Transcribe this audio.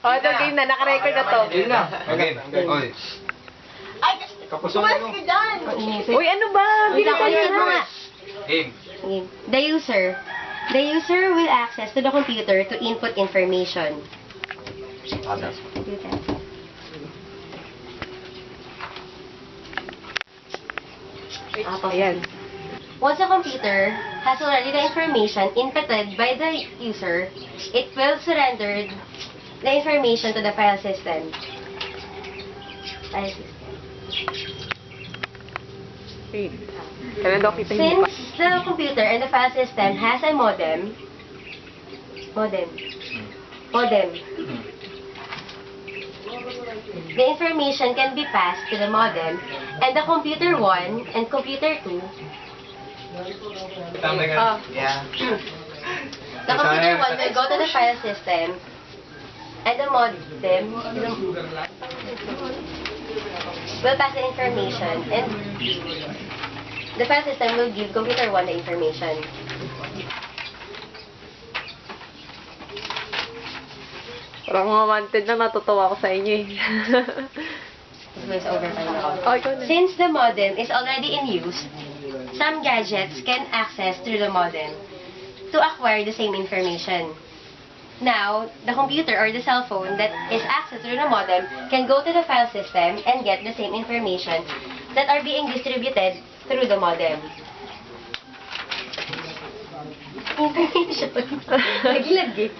Oh, ito game na. Naka-record na to. Yun na. Okay. Oy. Ay, Kapuso umalis mo. ka dyan! Uy, ano ba? Ulitin mo nga. Game. The user will access to the computer to input information. Do that. Ayan. Once a computer has already the information inputted by the user, it will surrender the information to the file system. Wait. Kailan daw kita yung Since the computer and the file system has a modem, the information can be passed to the modem, and the computer 1 and computer 2, Tama ka. Ah. Yeah. the computer 1 will go to the file system, and the modem will pass the information, and the file system will give computer 1 the information. Parang mga wanted na natutuwa ako sa inyo eh. Voice over tayo na ako. Oh, ikaw na. Since the modem is already in use, some gadgets can access through the modem to acquire the same information. Now, the computer or the cell phone that is accessed through the modem can go to the file system and get the same information that are being distributed through the modem. Information. Naglag eh.